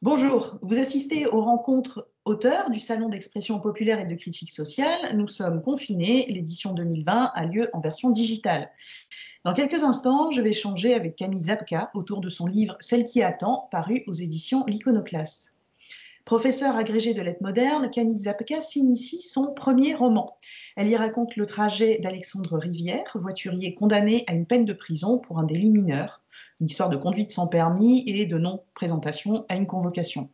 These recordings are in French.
Bonjour, vous assistez aux rencontres auteurs du Salon d'expression populaire et de critique sociale. Nous sommes confinés, l'édition 2020 a lieu en version digitale. Dans quelques instants, je vais échanger avec Camille Zabka autour de son livre Celle qui attend, paru aux éditions L'Iconoclaste. Professeure agrégée de lettres modernes, Camille Zabka signe ici son premier roman. Elle y raconte le trajet d'Alexandre Rivière, voiturier condamné à une peine de prison pour un délit mineur, une histoire de conduite sans permis et de non-présentation à une convocation.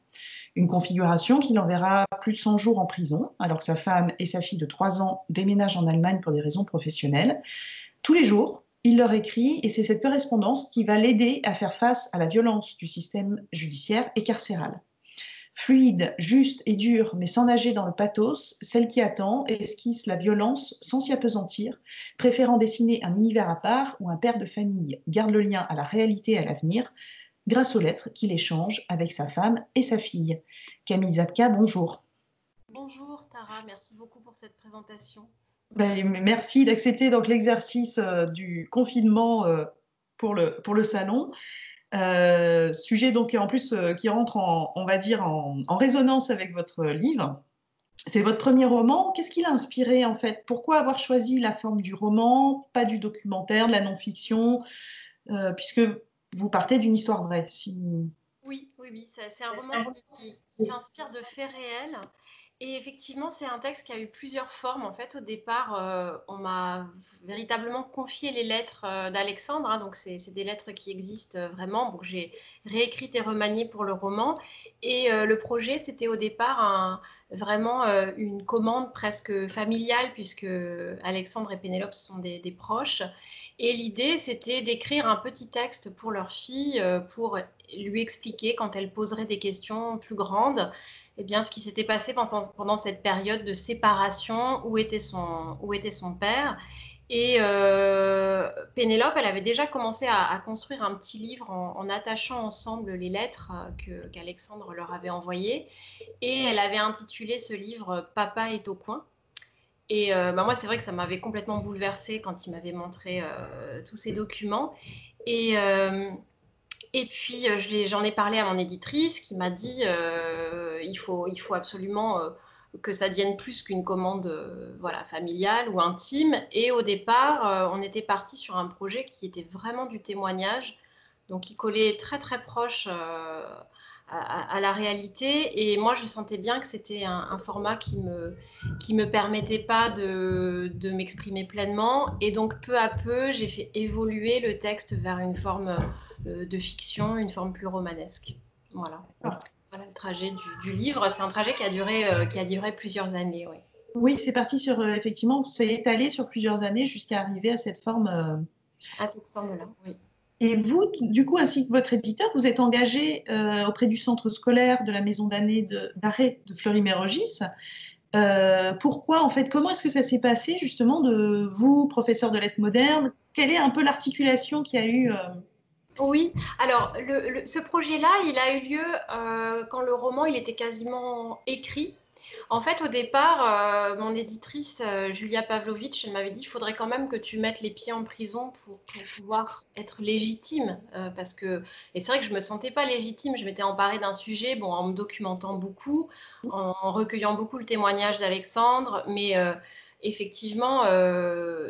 Une configuration qui l'enverra plus de 100 jours en prison, alors que sa femme et sa fille de 3 ans déménagent en Allemagne pour des raisons professionnelles. Tous les jours, il leur écrit et c'est cette correspondance qui va l'aider à faire face à la violence du système judiciaire et carcéral. Fluide, juste et dure, mais sans nager dans le pathos, Celle qui attend esquisse la violence sans s'y appesantir, préférant dessiner un univers à part où un père de famille garde le lien à la réalité et à l'avenir, grâce aux lettres qu'il échange avec sa femme et sa fille. Camille Zabka, bonjour. Bonjour Tara, merci beaucoup pour cette présentation. Merci d'accepter donc l'exercice du confinement pour le salon. Sujet donc en plus qui rentre on va dire en résonance avec votre livre. C'est votre premier roman. Qu'est-ce qui l'a inspiré en fait? Pourquoi avoir choisi la forme du roman, pas du documentaire, de la non-fiction, puisque vous partez d'une histoire vraie. Oui, c'est un roman qui s'inspire de faits réels. Et effectivement, c'est un texte qui a eu plusieurs formes. En fait, au départ, on m'a véritablement confié les lettres d'Alexandre, hein, donc c'est des lettres qui existent vraiment. Bon, j'ai réécrites et remaniées pour le roman. Et le projet, c'était au départ vraiment une commande presque familiale, puisque Alexandre et Pénélope sont des proches. Et l'idée, c'était d'écrire un petit texte pour leur fille, pour lui expliquer quand elle poserait des questions plus grandes, eh bien, ce qui s'était passé pendant cette période de séparation, où était son père. Et Pénélope, elle avait déjà commencé à construire un petit livre en attachant ensemble les lettres qu'Alexandre leur avait envoyées. Et elle avait intitulé ce livre « Papa est au coin ». Et moi, c'est vrai que ça m'avait complètement bouleversée quand il m'avait montré tous ces documents. Et, euh, et puis, j'en ai parlé à mon éditrice qui m'a dit il faut absolument que ça devienne plus qu'une commande voilà, familiale ou intime. Et au départ, on était parti sur un projet qui était vraiment du témoignage, donc qui collait très très proche à la réalité. Et moi, je sentais bien que c'était un format qui me permettait pas de m'exprimer pleinement. Et donc, peu à peu, j'ai fait évoluer le texte vers une forme de fiction, une forme plus romanesque. Voilà. Voilà le trajet du livre. C'est un trajet qui a duré plusieurs années. Oui, Oui, c'est parti sur effectivement, c'est étalé sur plusieurs années jusqu'à arriver à cette forme. à cette forme-là, oui. Et vous, du coup, ainsi que votre éditeur, vous êtes engagé auprès du centre scolaire de la maison d'arrêt de Fleury-Mérogis. Pourquoi, en fait, comment est-ce que ça s'est passé, justement, de vous, professeur de lettres modernes? Quelle est un peu l'articulation qu'il y a eu Oui, alors ce projet-là, il a eu lieu quand le roman il était quasiment écrit. En fait, au départ, mon éditrice Julia Pavlovitch, elle m'avait dit, il faudrait quand même que tu mettes les pieds en prison pour pouvoir être légitime, parce que et c'est vrai que je me sentais pas légitime. Je m'étais emparée d'un sujet, bon, en me documentant beaucoup, en recueillant beaucoup le témoignage d'Alexandre, mais effectivement,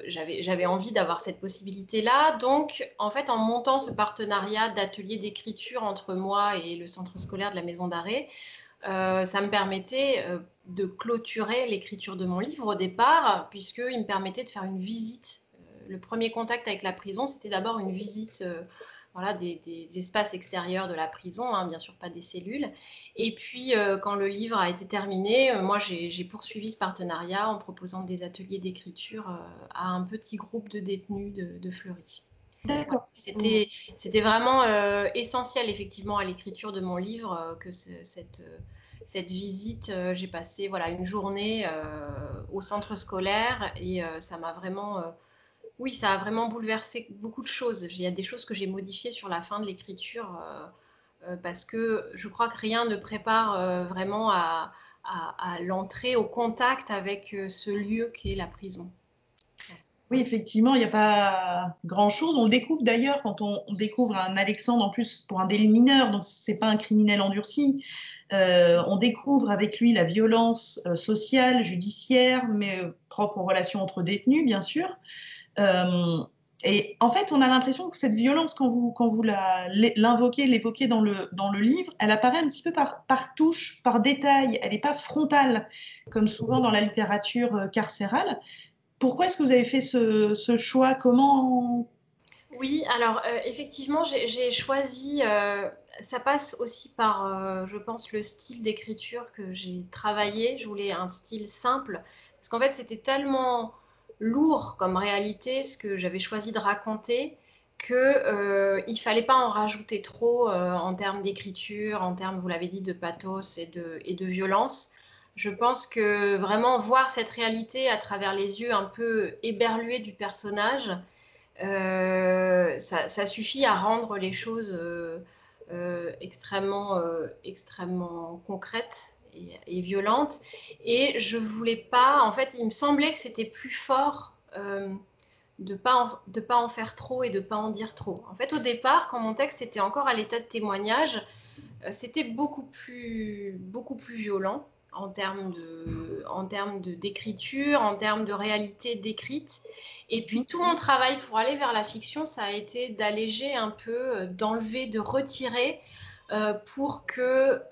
j'avais envie d'avoir cette possibilité-là. Donc, en fait, en montant ce partenariat d'atelier d'écriture entre moi et le centre scolaire de la maison d'arrêt, ça me permettait de clôturer l'écriture de mon livre au départ, puisqu'il me permettait de faire une visite. Le premier contact avec la prison, c'était d'abord une visite voilà, des espaces extérieurs de la prison, hein, bien sûr pas des cellules. Et puis, quand le livre a été terminé, moi, j'ai poursuivi ce partenariat en proposant des ateliers d'écriture à un petit groupe de détenus de Fleury. D'accord. C'était vraiment essentiel, effectivement, à l'écriture de mon livre, que cette visite. J'ai passé voilà, une journée au centre scolaire et ça m'a vraiment... oui, ça a vraiment bouleversé beaucoup de choses. Il y a des choses que j'ai modifiées sur la fin de l'écriture parce que je crois que rien ne prépare vraiment à l'entrée, au contact avec ce lieu qu'est la prison. Oui, effectivement, il n'y a pas grand-chose. On le découvre d'ailleurs quand on découvre un Alexandre, en plus pour un délit mineur, donc ce n'est pas un criminel endurci. On découvre avec lui la violence sociale, judiciaire, mais propre aux relations entre détenus, bien sûr. Euh, et en fait, on a l'impression que cette violence, quand vous l'invoquez, l'évoquez dans le livre, elle apparaît un petit peu par touche, par détail. Elle n'est pas frontale, comme souvent dans la littérature carcérale. Pourquoi est-ce que vous avez fait ce choix? Comment? Oui, alors effectivement, j'ai choisi, ça passe aussi par, je pense, le style d'écriture que j'ai travaillé. Je voulais un style simple, parce qu'en fait, c'était tellement lourd comme réalité, ce que j'avais choisi de raconter, que il fallait pas en rajouter trop en termes d'écriture, en termes, vous l'avez dit, de pathos et de violence. Je pense que vraiment voir cette réalité à travers les yeux un peu éberlués du personnage, ça suffit à rendre les choses extrêmement concrètes et violentes. Et je voulais pas, en fait, il me semblait que c'était plus fort de pas en faire trop et de pas en dire trop. En fait, au départ, quand mon texte était encore à l'état de témoignage, c'était beaucoup plus violent en termes d'écriture, en termes de réalité décrite. Et puis tout mon travail pour aller vers la fiction, ça a été d'alléger un peu, d'enlever, de retirer pour que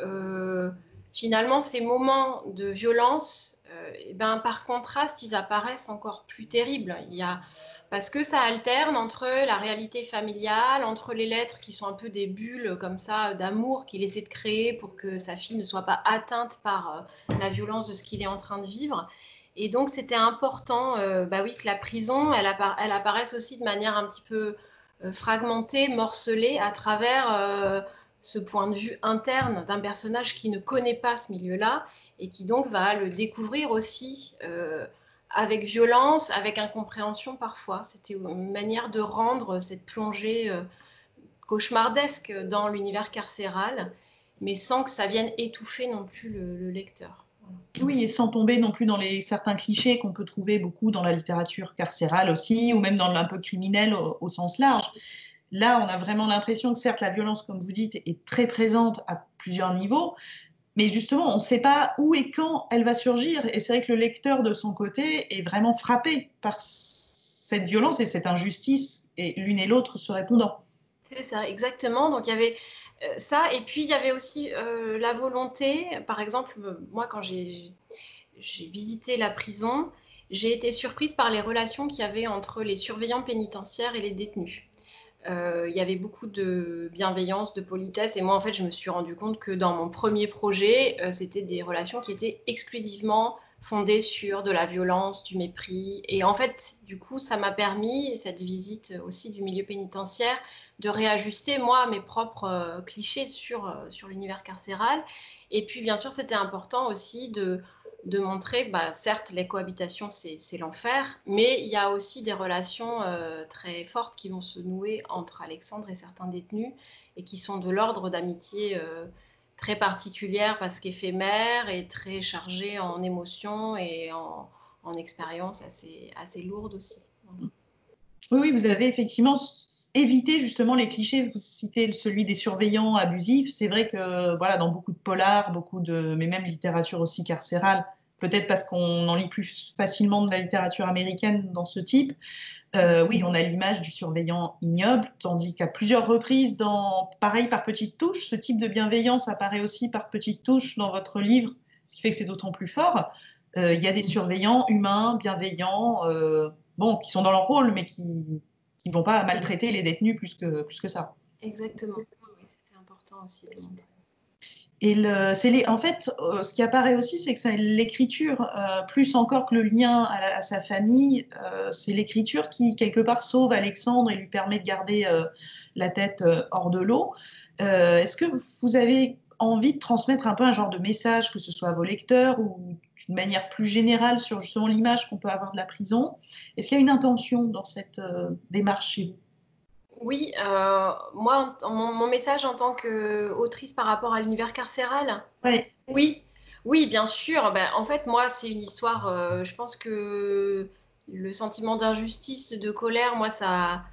finalement ces moments de violence, et ben, par contraste, ils apparaissent encore plus terribles. Parce que ça alterne entre la réalité familiale, entre les lettres qui sont un peu des bulles comme ça d'amour qu'il essaie de créer pour que sa fille ne soit pas atteinte par la violence de ce qu'il est en train de vivre. Et donc c'était important, bah oui, que la prison, elle apparaisse aussi de manière un petit peu fragmentée, morcelée à travers ce point de vue interne d'un personnage qui ne connaît pas ce milieu-là et qui donc va le découvrir aussi avec violence, avec incompréhension parfois. C'était une manière de rendre cette plongée cauchemardesque dans l'univers carcéral, mais sans que ça vienne étouffer non plus le lecteur. Oui, et sans tomber non plus dans certains clichés qu'on peut trouver beaucoup dans la littérature carcérale aussi, ou même dans un peu criminel au sens large. Là, on a vraiment l'impression que certes, la violence, comme vous dites, est très présente à plusieurs niveaux, mais justement, on ne sait pas où et quand elle va surgir. Et c'est vrai que le lecteur, de son côté, est vraiment frappé par cette violence et cette injustice, et l'une et l'autre se répondant. C'est ça, exactement. Donc il y avait ça, et puis il y avait aussi la volonté, par exemple, moi quand j'ai visité la prison, j'ai été surprise par les relations qu'il y avait entre les surveillants pénitentiaires et les détenus. Il y avait beaucoup de bienveillance, de politesse, et moi en fait je me suis rendu compte que dans mon premier projet, c'était des relations qui étaient exclusivement fondées sur de la violence, du mépris, et en fait du coup ça m'a permis, cette visite aussi du milieu pénitentiaire, de réajuster moi mes propres clichés sur l'univers carcéral, et puis bien sûr c'était important aussi de montrer que bah, certes les cohabitations c'est l'enfer, mais il y a aussi des relations très fortes qui vont se nouer entre Alexandre et certains détenus et qui sont de l'ordre d'amitié très particulière parce qu'éphémère et très chargée en émotions et en expériences assez lourdes aussi. Oui, oui, vous avez effectivement évité justement les clichés. Vous citez celui des surveillants abusifs. C'est vrai que voilà, dans beaucoup de polars, mais même littérature aussi carcérale, peut-être parce qu'on en lit plus facilement de la littérature américaine dans ce type. Oui, on a l'image du surveillant ignoble, tandis qu'à plusieurs reprises, pareil par petites touches, ce type de bienveillance apparaît aussi par petites touches dans votre livre, ce qui fait que c'est d'autant plus fort. Il y a des surveillants humains, bienveillants, bon, qui sont dans leur rôle, mais qui ne vont pas maltraiter les détenus plus que ça. Exactement, oui, c'était important aussi de montrer. Et en fait, ce qui apparaît aussi, c'est que c'est l'écriture, plus encore que le lien à sa famille, c'est l'écriture qui, quelque part, sauve Alexandre et lui permet de garder la tête hors de l'eau. Est-ce que vous avez envie de transmettre un peu un genre de message, que ce soit à vos lecteurs ou d'une manière plus générale sur justement l'image qu'on peut avoir de la prison? Est-ce qu'il y a une intention dans cette démarche chez vous? Oui, moi, mon message en tant qu'autrice par rapport à l'univers carcéral, Ouais. oui, oui, bien sûr. Ben, en fait, moi, c'est une histoire, je pense que le sentiment d'injustice, de colère, moi, ça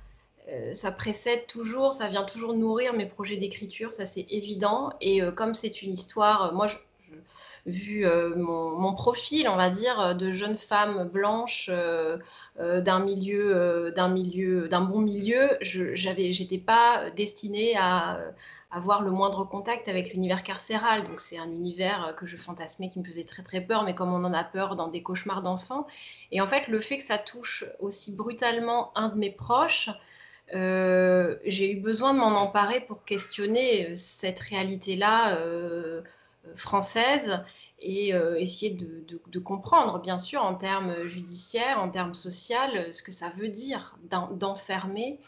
précède toujours, ça vient toujours nourrir mes projets d'écriture, ça c'est évident. Et comme c'est une histoire, moi, vu mon profil, on va dire, de jeune femme blanche d'un bon milieu, j'étais pas destinée à avoir le moindre contact avec l'univers carcéral. Donc c'est un univers que je fantasmais, qui me faisait très très peur, mais comme on en a peur dans des cauchemars d'enfants. Et en fait, le fait que ça touche aussi brutalement un de mes proches, j'ai eu besoin de m'en emparer pour questionner cette réalité-là française et essayer de comprendre, bien sûr, en termes judiciaires, en termes sociaux, ce que ça veut dire d'enfermer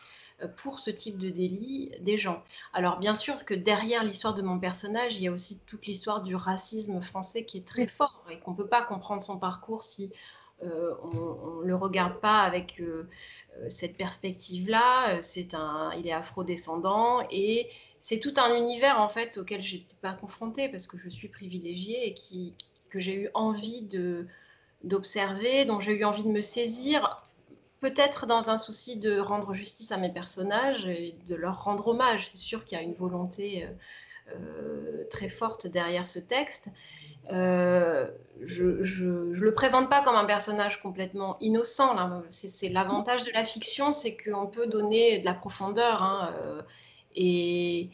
pour ce type de délit des gens. Alors bien sûr que derrière l'histoire de mon personnage, il y a aussi toute l'histoire du racisme français qui est très fort et qu'on ne peut pas comprendre son parcours si on ne le regarde pas avec cette perspective-là. Il est afrodescendant et c'est tout un univers en fait auquel je n'étais pas confrontée parce que je suis privilégiée et que j'ai eu envie d'observer, dont j'ai eu envie de me saisir, peut-être dans un souci de rendre justice à mes personnages et de leur rendre hommage. C'est sûr qu'il y a une volonté très forte derrière ce texte. Je le présente pas comme un personnage complètement innocent. C'est l'avantage de la fiction, c'est qu'on peut donner de la profondeur hein, et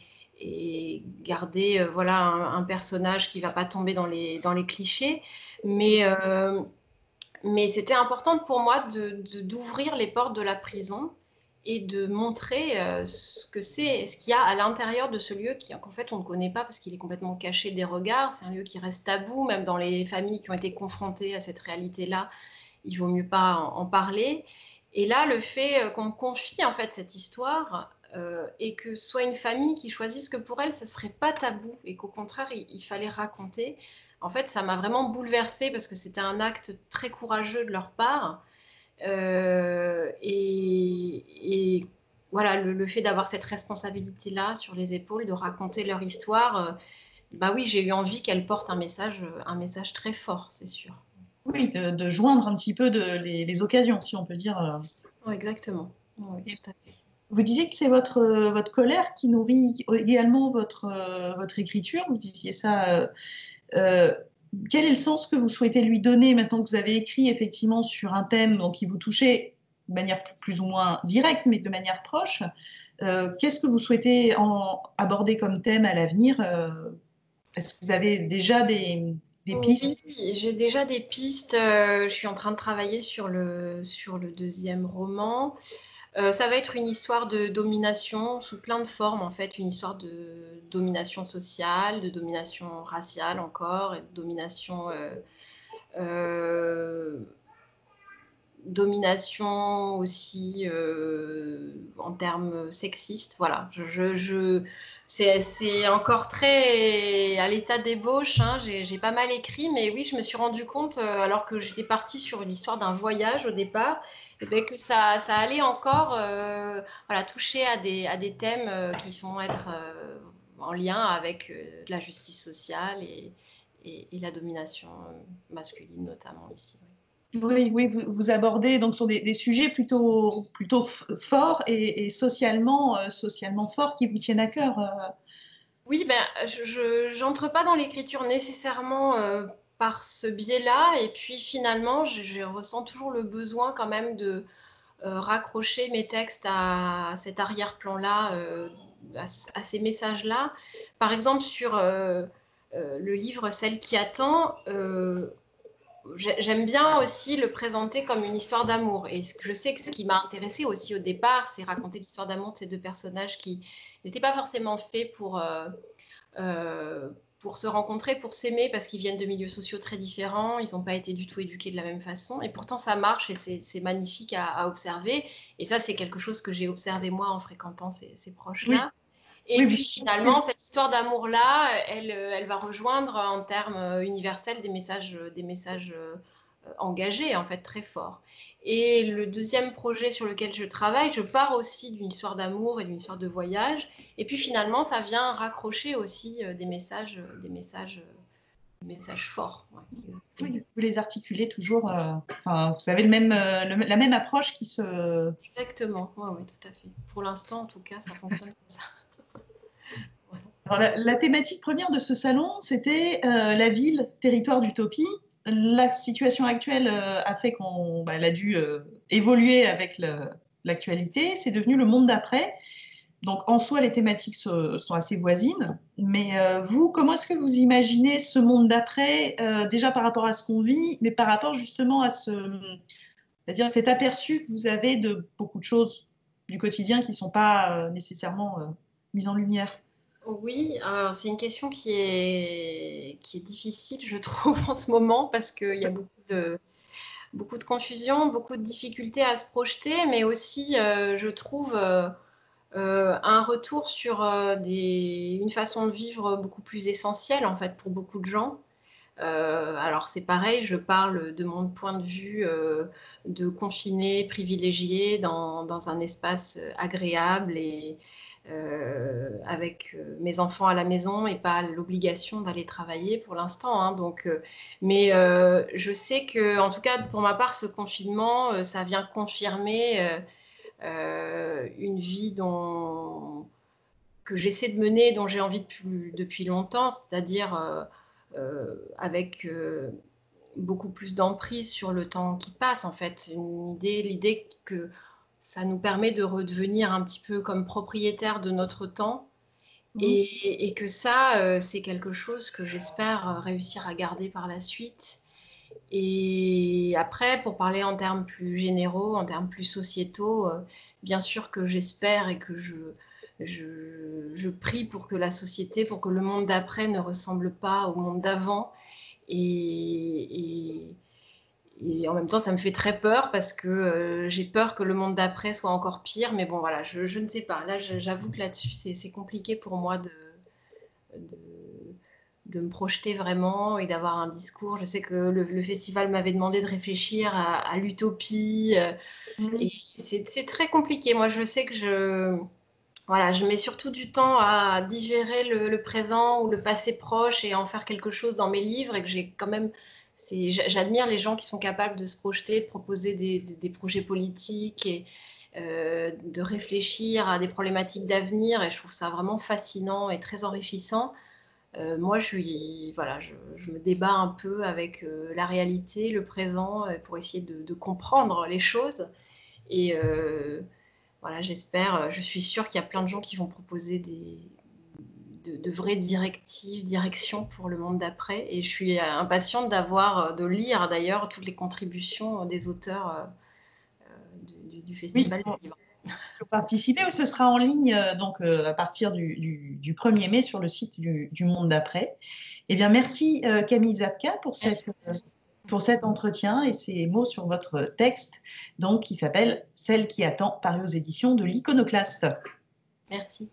garder voilà, un personnage qui va pas tomber dans les clichés. Mais c'était important pour moi d'ouvrir les portes de la prison et de montrer ce qu'il y a à l'intérieur de ce lieu qu'en fait on ne connaît pas parce qu'il est complètement caché des regards. C'est un lieu qui reste tabou, même dans les familles qui ont été confrontées à cette réalité-là, il vaut mieux pas en parler. Et là, le fait qu'on me confie en fait cette histoire et que ce soit une famille qui choisisse que pour elle, ça serait pas tabou et qu'au contraire, il fallait raconter. En fait, ça m'a vraiment bouleversée parce que c'était un acte très courageux de leur part. Et voilà, le fait d'avoir cette responsabilité-là sur les épaules, de raconter leur histoire, bah oui, j'ai eu envie qu'elle porte un message très fort, c'est sûr. Oui, de joindre un petit peu les occasions, si on peut dire. Ouais, exactement. Oui, tout à fait. Vous disiez que c'est votre colère qui nourrit également votre écriture. Vous disiez ça. Quel est le sens que vous souhaitez lui donner maintenant que vous avez écrit effectivement sur un thème donc, qui vous touchait de manière plus ou moins directe, mais de manière proche? Qu'est-ce que vous souhaitez aborder comme thème à l'avenir? Est-ce que vous avez déjà des pistes? Oui, j'ai déjà des pistes. Je suis en train de travailler sur le deuxième roman. Ça va être une histoire de domination sous plein de formes, en fait, une histoire de domination sociale, de domination raciale encore, et de domination aussi en termes sexistes. Voilà, c'est encore très à l'état d'ébauche. Hein. J'ai pas mal écrit, mais oui, je me suis rendu compte, alors que j'étais partie sur l'histoire d'un voyage au départ, et bien que ça allait encore voilà, toucher à des thèmes qui vont être en lien avec de la justice sociale et la domination masculine, notamment ici. Oui, oui, vous abordez donc sur des sujets plutôt forts et socialement forts qui vous tiennent à cœur. Oui, ben, je n'entre pas dans l'écriture nécessairement par ce biais-là. Et puis finalement, je ressens toujours le besoin quand même de raccrocher mes textes à cet arrière-plan-là, à ces messages-là. Par exemple, sur le livre Celle qui attend, j'aime bien aussi le présenter comme une histoire d'amour. Et je sais que ce qui m'a intéressée aussi au départ, c'est raconter l'histoire d'amour de ces deux personnages qui n'étaient pas forcément faits pour se rencontrer, pour s'aimer, parce qu'ils viennent de milieux sociaux très différents, ils n'ont pas été du tout éduqués de la même façon. Et pourtant, ça marche et c'est magnifique à observer. Et ça, c'est quelque chose que j'ai observé moi en fréquentant ces proches-là. Oui. Et Oui, puis finalement, cette histoire d'amour-là, elle va rejoindre en termes universels des messages engagés, en fait, très forts. Et le deuxième projet sur lequel je travaille, je pars aussi d'une histoire d'amour et d'une histoire de voyage. Et puis finalement, ça vient raccrocher aussi des messages message fort. Ouais. Oui, vous les articulez toujours. Vous avez la même approche qui se. Exactement, oui, tout à fait. Pour l'instant, en tout cas, ça fonctionne comme ça. Voilà. Alors, la thématique première de ce salon, c'était la ville, territoire d'utopie. La situation actuelle a fait elle a dû évoluer avec l'actualité. C'est devenu le monde d'après. Donc, en soi, les thématiques sont assez voisines. Mais vous, comment est-ce que vous imaginez ce monde d'après, déjà par rapport à ce qu'on vit, mais par rapport justement à c'est-à-dire cet aperçu que vous avez de beaucoup de choses du quotidien qui ne sont pas nécessairement mises en lumière? Oui, c'est une question qui est difficile, je trouve, en ce moment, parce qu'il y a beaucoup de confusion, beaucoup de difficultés à se projeter, mais aussi, je trouve, un retour sur une façon de vivre beaucoup plus essentielle, en fait, pour beaucoup de gens. Alors c'est pareil, je parle de mon point de vue de confiné, privilégié dans un espace agréable et avec mes enfants à la maison et pas l'obligation d'aller travailler pour l'instant. Hein, mais je sais que, en tout cas pour ma part, ce confinement, ça vient confirmer une vie que j'essaie de mener, dont j'ai envie depuis longtemps, c'est-à-dire avec beaucoup plus d'emprise sur le temps qui passe, en fait. L'idée que ça nous permet de redevenir un petit peu comme propriétaire de notre temps et que ça, c'est quelque chose que j'espère réussir à garder par la suite. Et après, pour parler en termes plus généraux, en termes plus sociétaux, bien sûr que j'espère et que je prie pour que la société, pour que le monde d'après ne ressemble pas au monde d'avant. Et en même temps, ça me fait très peur parce que j'ai peur que le monde d'après soit encore pire. Mais bon, voilà, je ne sais pas. Là, j'avoue que là-dessus, c'est compliqué pour moi de me projeter vraiment et d'avoir un discours. Je sais que le festival m'avait demandé de réfléchir à l'utopie. Et c'est très compliqué. Moi, je sais que je mets surtout du temps à digérer le présent ou le passé proche et en faire quelque chose dans mes livres et que j'ai quand même. J'admire les gens qui sont capables de se projeter, de proposer des projets politiques et de réfléchir à des problématiques d'avenir. Et je trouve ça vraiment fascinant et très enrichissant. Moi, je me débat un peu avec la réalité, le présent, pour essayer de comprendre les choses. Et voilà, j'espère, je suis sûre qu'il y a plein de gens qui vont proposer de vraies directions pour le monde d'après. Et je suis impatiente de lire d'ailleurs toutes les contributions des auteurs du Festival du Livre. Pour participer, ou ce sera en ligne à partir du 1er mai sur le site du Monde d'après. Eh bien, merci Camille Zabka pour cet entretien et ces mots sur votre texte qui s'appelle « Celle qui attend », paru aux éditions de l'Iconoclaste. Merci.